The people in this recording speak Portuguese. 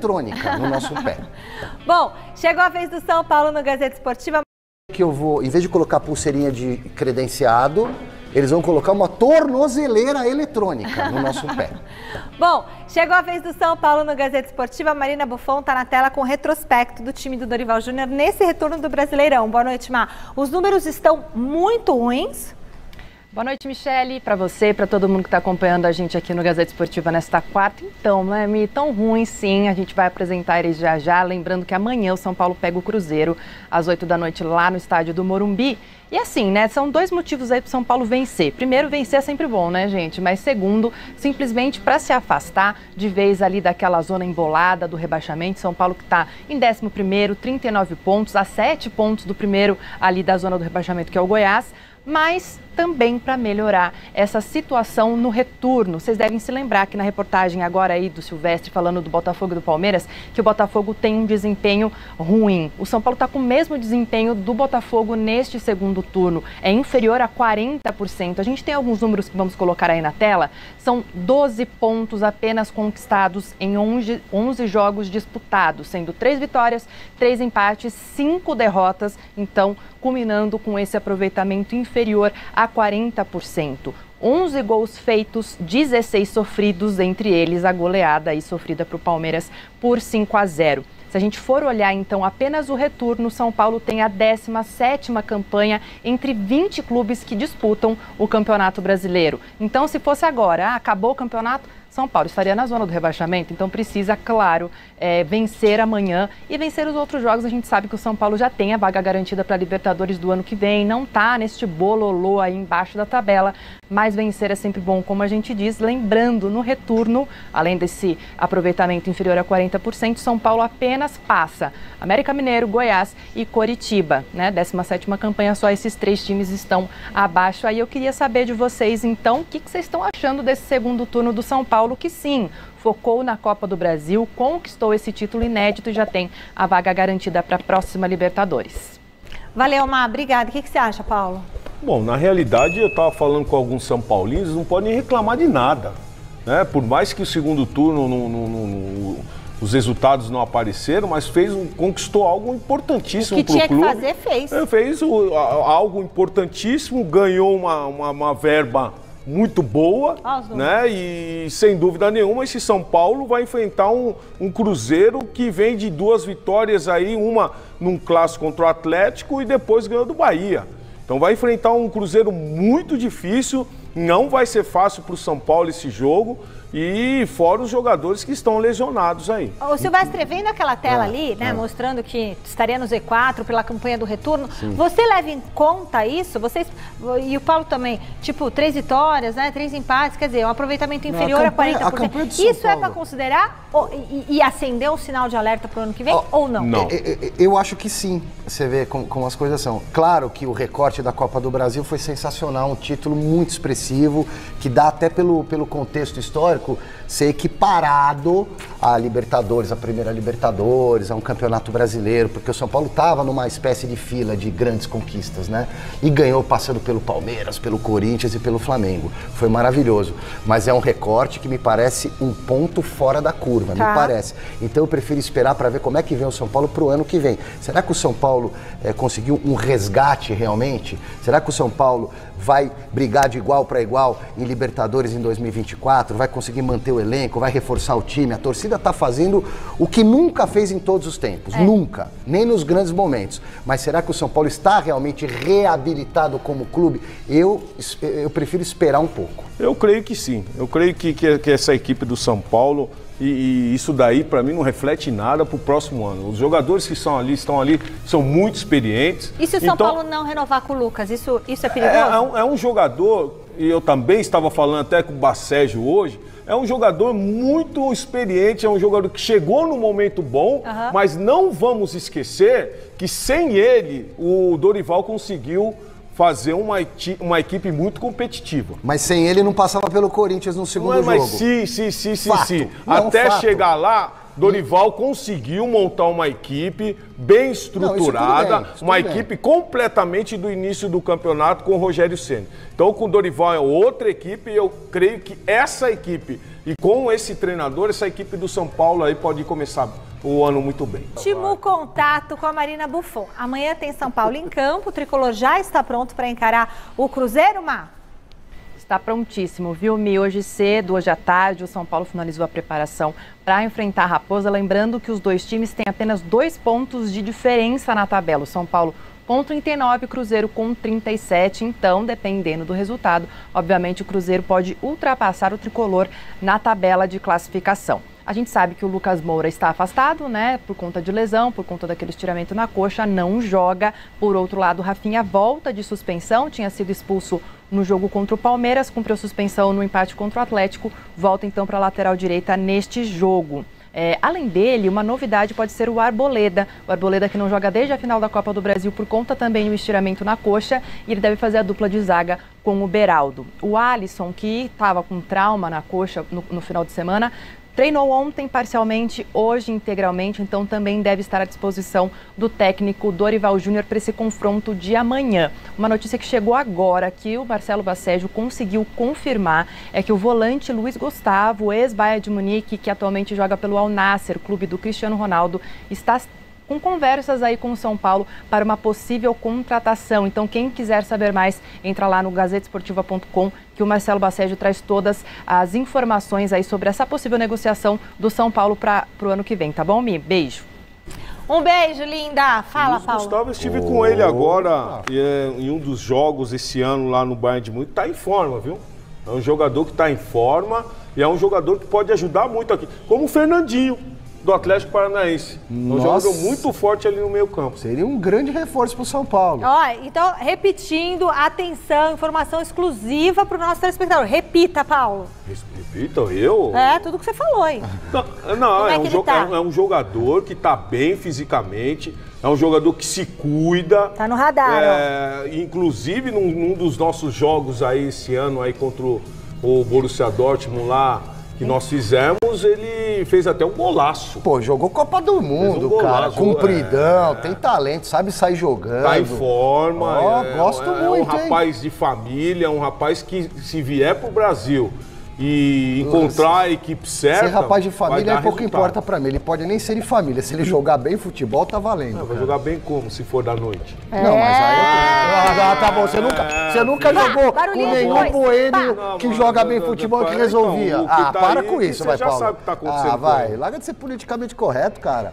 eletrônica no nosso pé. Bom, chegou a vez do São Paulo no Gazeta Esportiva. Que eu vou, em vez de colocar pulseirinha de credenciado, eles vão colocar uma tornozeleira eletrônica no nosso pé. Bom, chegou a vez do São Paulo no Gazeta Esportiva. A Marina Buffon está na tela com o retrospecto do time do Dorival Júnior nesse retorno do Brasileirão. Boa noite, Mar. Os números estão muito ruins. Boa noite, Michele, para você, para todo mundo que está acompanhando a gente aqui no Gazeta Esportiva nesta quarta. Então, não é tão ruim sim, a gente vai apresentar eles já já, lembrando que amanhã o São Paulo pega o Cruzeiro às 8 da noite lá no estádio do Morumbi. E assim, né, são dois motivos aí para o São Paulo vencer. Primeiro, vencer é sempre bom, né, gente? Mas segundo, simplesmente para se afastar de vez ali daquela zona embolada do rebaixamento. São Paulo que está em 11º, 39 pontos, a 7 pontos do primeiro ali da zona do rebaixamento, que é o Goiás. Mas também para melhorar essa situação no retorno. Vocês devem se lembrar que na reportagem agora aí do Silvestre falando do Botafogo e do Palmeiras, que o Botafogo tem um desempenho ruim. O São Paulo está com o mesmo desempenho do Botafogo neste segundo turno. É inferior a 40%. A gente tem alguns números que vamos colocar aí na tela. São 12 pontos apenas conquistados em 11 jogos disputados, sendo 3 vitórias, 3 empates, 5 derrotas. Então, culminando com esse aproveitamento inferior a 40%. 11 gols feitos, 16 sofridos, entre eles a goleada aí sofrida para o Palmeiras por 5-0. Se a gente for olhar, então, apenas o retorno, São Paulo tem a 17ª campanha entre 20 clubes que disputam o Campeonato Brasileiro. Então, se fosse agora, acabou o campeonato, São Paulo estaria na zona do rebaixamento, então precisa, claro, vencer amanhã e vencer os outros jogos. A gente sabe que o São Paulo já tem a vaga garantida para a Libertadores do ano que vem, não está neste bololô aí embaixo da tabela, mas vencer é sempre bom, como a gente diz. Lembrando, no retorno, além desse aproveitamento inferior a 40%, São Paulo apenas passa América Mineiro, Goiás e Coritiba, né? 17ª campanha, só esses 3 times estão abaixo. Aí eu queria saber de vocês, então, o que vocês estão achando desse segundo turno do São Paulo, que sim, focou na Copa do Brasil, conquistou esse título inédito e já tem a vaga garantida para a próxima Libertadores. Valeu, Mar. Obrigada. O que você acha, Paulo? Bom, na realidade, eu estava falando com alguns São Paulinos, não podem reclamar de nada, né? Por mais que o segundo turno os resultados não apareceram, mas conquistou algo importantíssimo para o clube. O que tinha que fazer, fez. Fez algo importantíssimo, ganhou uma verba muito boa, né? E sem dúvida nenhuma esse São Paulo vai enfrentar um Cruzeiro que vem de 2 vitórias aí, uma num clássico contra o Atlético e depois ganhou do Bahia. Então vai enfrentar um Cruzeiro muito difícil, não vai ser fácil para o São Paulo esse jogo. E fora os jogadores que estão lesionados aí. O Silvestre, vendo aquela tela ali, né, mostrando que estaria no Z4 pela campanha do retorno, sim, você leva em conta isso? Vocês, e o Paulo também, tipo, 3 vitórias, né, 3 empates, quer dizer, um aproveitamento inferior a 40%. Isso é para considerar e acender um sinal de alerta para o ano que vem ou não? Não. Eu acho que sim, você vê como as coisas são. Claro que o recorte da Copa do Brasil foi sensacional, um título muito expressivo, que dá até pelo contexto histórico, ser equiparado à Libertadores, à primeira Libertadores, a um campeonato brasileiro, porque o São Paulo estava numa espécie de fila de grandes conquistas, né? E ganhou passando pelo Palmeiras, pelo Corinthians e pelo Flamengo. Foi maravilhoso. Mas é um recorte que me parece um ponto fora da curva, me parece. Então eu prefiro esperar para ver como é que vem o São Paulo para o ano que vem. Será que o São Paulo conseguiu um resgate realmente? Será que o São Paulo vai brigar de igual para igual em Libertadores em 2024? Vai conseguir manter o elenco? Vai reforçar o time? A torcida está fazendo o que nunca fez em todos os tempos. Nunca. Nem nos grandes momentos. Mas será que o São Paulo está realmente reabilitado como clube? Eu prefiro esperar um pouco. Eu creio que sim. Eu creio que essa equipe do São Paulo, e isso daí para mim não reflete nada para o próximo ano. Os jogadores que estão ali são muito experientes. E se o São Paulo não renovar com o Lucas, isso é perigoso? É um jogador, e eu também estava falando até com o Bacégio hoje, é um jogador muito experiente, é um jogador que chegou no momento bom, mas não vamos esquecer que sem ele o Dorival conseguiu fazer uma equipe muito competitiva. Mas sem ele não passava pelo Corinthians no segundo jogo. Mas sim. Até chegar lá, Dorival conseguiu montar uma equipe bem estruturada, uma equipe completamente do início do campeonato com o Rogério Ceni. Então, com o Dorival é outra equipe e eu creio que essa equipe, e com esse treinador, essa equipe do São Paulo aí pode começar o ano muito bem. Último contato com a Marina Buffon. Amanhã tem São Paulo em campo, o Tricolor já está pronto para encarar o Cruzeiro, Mar? Está prontíssimo, viu, Mi? Hoje cedo, hoje à tarde, o São Paulo finalizou a preparação para enfrentar a Raposa. Lembrando que os dois times têm apenas 2 pontos de diferença na tabela. O São Paulo com 39, o Cruzeiro com 37. Então, dependendo do resultado, obviamente o Cruzeiro pode ultrapassar o Tricolor na tabela de classificação. A gente sabe que o Lucas Moura está afastado, né, por conta de lesão, por conta daquele estiramento na coxa, não joga. Por outro lado, o Rafinha volta de suspensão, tinha sido expulso no jogo contra o Palmeiras, cumpriu suspensão no empate contra o Atlético, volta então para a lateral direita neste jogo. Além dele, uma novidade pode ser o Arboleda. O Arboleda que não joga desde a final da Copa do Brasil por conta também do estiramento na coxa, e ele deve fazer a dupla de zaga com o Beraldo. O Alisson, que estava com trauma na coxa no final de semana, treinou ontem parcialmente, hoje integralmente, então também deve estar à disposição do técnico Dorival Júnior para esse confronto de amanhã. Uma notícia que chegou agora, que o Marcelo Bacejo conseguiu confirmar, é que o volante Luiz Gustavo, ex-Bayern de Munique, que atualmente joga pelo Al Nassr, clube do Cristiano Ronaldo, está com conversas aí com o São Paulo para uma possível contratação. Então, quem quiser saber mais, entra lá no gazetesportiva.com, que o Marcelo Bacejo traz todas as informações aí sobre essa possível negociação do São Paulo para o ano que vem, tá bom, Mi? Beijo. Um beijo, linda. Fala, Paulo. Gustavo, eu estive com ele agora em um dos jogos esse ano lá no Bayern de Munique. Tá em forma, viu? É um jogador que está em forma e é um jogador que pode ajudar muito aqui. Como o Fernandinho, do Atlético Paranaense. Um jogador muito forte ali no meio campo. Seria um grande reforço para o São Paulo. Ó, então, repetindo, atenção, informação exclusiva para o nosso telespectador. Repita, Paulo. Repita, eu? Tudo que você falou, hein? Não, é um jogador que está bem fisicamente, é um jogador que se cuida. Tá no radar, inclusive, num dos nossos jogos aí esse ano aí contra o Borussia Dortmund lá, que nós fizemos, ele fez até um golaço. Pô, jogou Copa do Mundo, cara. Cumpridão, tem talento, sabe sair jogando. Tá em forma. Gosto muito, é um rapaz de família, um rapaz que, se vier pro Brasil e encontrar a equipe certa... Ser rapaz de família é pouco importa pra mim. Ele pode nem ser de família. Se ele jogar bem futebol, tá valendo. Vai jogar bem como, se for da noite? Não, mas aí... tá bom. Você nunca jogou com nenhum boêmio que joga bem futebol que resolvia. Então, para com isso, vai, Paulo. Você já sabe o que tá acontecendo. Vai. Larga de ser politicamente correto, cara.